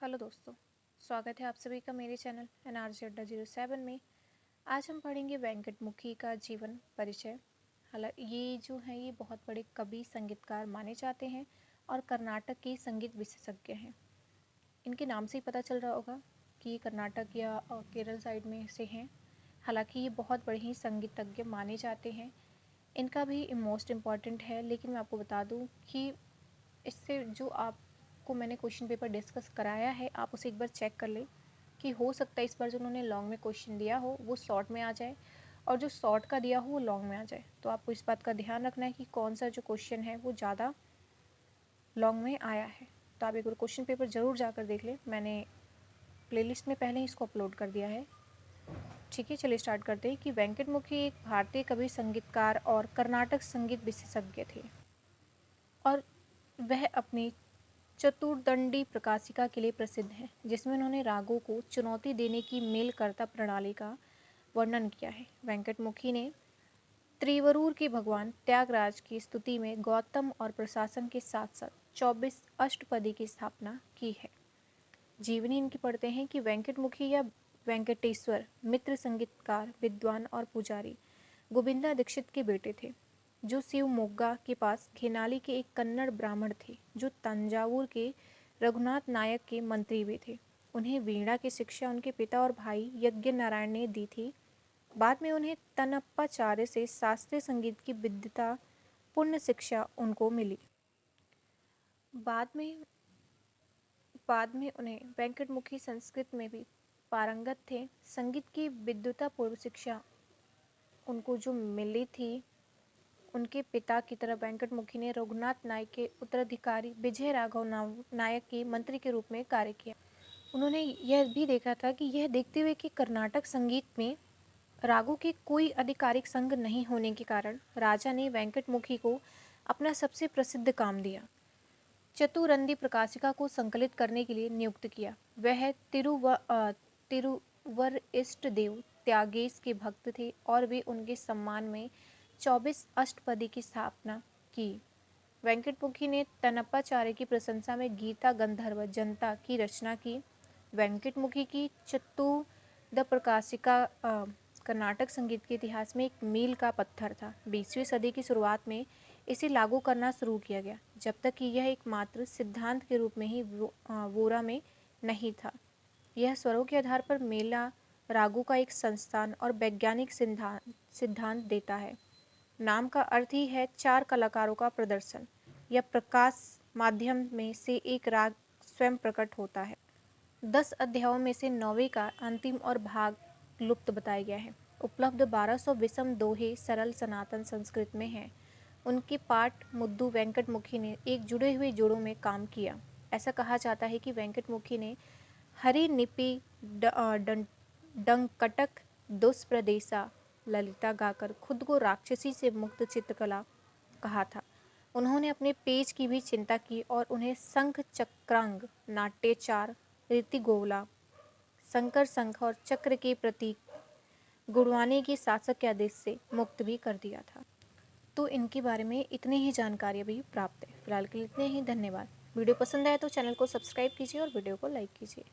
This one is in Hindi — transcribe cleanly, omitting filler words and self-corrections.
हेलो दोस्तों, स्वागत है आप सभी का मेरे चैनल NRJ अड्डा 07 में। आज हम पढ़ेंगे वेंकटमुखी का जीवन परिचय। हालांकि ये जो है ये बहुत बड़े कवि संगीतकार माने जाते हैं और कर्नाटक के संगीत विशेषज्ञ हैं। इनके नाम से ही पता चल रहा होगा कि ये कर्नाटक या केरल साइड में से हैं। हालांकि ये बहुत बड़े ही संगीतज्ञ माने जाते हैं। इनका भी मोस्ट इम्पॉर्टेंट है, लेकिन मैं आपको बता दूँ कि इससे जो आपको मैंने क्वेश्चन पेपर डिस्कस कराया है आप उसे एक बार चेक कर लें कि हो सकता है इस बार जो उन्होंने लॉन्ग में क्वेश्चन दिया हो वो शॉर्ट में आ जाए और जो शॉर्ट का दिया हो वो लॉन्ग में आ जाए। तो आपको इस बात का ध्यान रखना है कि कौन सा जो क्वेश्चन है वो ज़्यादा लॉन्ग में आया है। तो आप एक बार क्वेश्चन पेपर ज़रूर जाकर देख लें। मैंने प्लेलिस्ट में पहले ही इसको अपलोड कर दिया है। ठीक है, चलिए स्टार्ट करते हैं कि वेंकटमुखी एक भारतीय कवि संगीतकार और कर्नाटक संगीत विशेषज्ञ थे और वह अपनी चतुर्दंडी प्रकाशिका के लिए प्रसिद्ध है, जिसमें उन्होंने रागों को चुनौती देने की मेलकर्ता प्रणाली का वर्णन किया है। वेंकटमुखी ने त्रिवरूर के भगवान त्यागराज की स्तुति में गौतम और प्रशासन के साथ साथ 24 अष्टपदी की स्थापना की है। जीवनी इनकी पढ़ते हैं कि वेंकटमुखी या वेंकटेश्वर मित्र संगीतकार, विद्वान और पुजारी गोविंदा दीक्षित के बेटे थे, जो शिवमोग्गा के पास घेनाली के एक कन्नड़ ब्राह्मण थे, जो तंजावुर के रघुनाथ नायक के मंत्री भी थे। उन्हें वीणा की शिक्षा उनके पिता और भाई यज्ञ नारायण ने दी थी। बाद में उन्हें तनप्पाचार्य से शास्त्रीय संगीत की विद्वता पूर्ण शिक्षा उनको मिली। बाद में बाद में उन्हें वेंकटमुखी संस्कृत में भी पारंगत थे। संगीत की विद्वता पूर्व शिक्षा उनको जो मिली थी, उनके पिता की तरह वेंकटमुखी ने रघुनाथ नायक के उत्तराधिकारी विजय राघव नायक के मंत्री के रूप में कार्य किया। उन्होंने यह भी देखा था कि यह देखते हुए कि कर्नाटक संगीत में रागों के कोई आधिकारिक संघ नहीं होने के कारण राजा ने वेंकटमुखी को अपना सबसे प्रसिद्ध काम दिया, चतुरंदी प्रकाशिका को संकलित करने के लिए नियुक्त किया। वह तिरुवर इष्ट देव त्यागेश के भक्त थे और वे उनके सम्मान में 24 अष्टपदी की स्थापना की। वेंकटमुखी ने तनप्पाचार्य की प्रशंसा में गीता गंधर्व जनता की रचना की। वेंकटमुखी की चतुर्द प्रकाशिका कर्नाटक संगीत के इतिहास में एक मील का पत्थर था। 20वीं सदी की शुरुआत में इसे लागू करना शुरू किया गया, जब तक कि यह एकमात्र सिद्धांत के रूप में ही वोरा में नहीं था। यह स्वरों के आधार पर मेला रागों का एक संस्थान और वैज्ञानिक सिद्धांत देता है। नाम का अर्थ ही है चार कलाकारों का प्रदर्शन या प्रकाश माध्यम में से एक राग स्वयं प्रकट होता है। 10 अध्यायों में से 9वें का अंतिम और भाग लुप्त बताया गया है। उपलब्ध 1200 विषम दोहे सरल सनातन संस्कृत में हैं। उनके पाठ मुद्दू वेंकटमुखी ने एक जुड़े हुए जोड़ों में काम किया। ऐसा कहा जाता है कि वेंकटमुखी ने हरि निपि डंकटक दुष्प्रदेशा ललिता गाकर खुद को राक्षसी से मुक्त चित्रकला कहा था। उन्होंने अपने पेज की भी चिंता की और उन्हें शंख चक्रांग नाट्यचार रीतिगोला शंकर शंख और चक्र के प्रतीक गुणवानी के शासक के आदेश से मुक्त भी कर दिया था। तो इनके बारे में इतनी ही जानकारी अभी प्राप्त है। फिलहाल के लिए इतने ही। धन्यवाद। वीडियो पसंद आए तो चैनल को सब्सक्राइब कीजिए और वीडियो को लाइक कीजिए।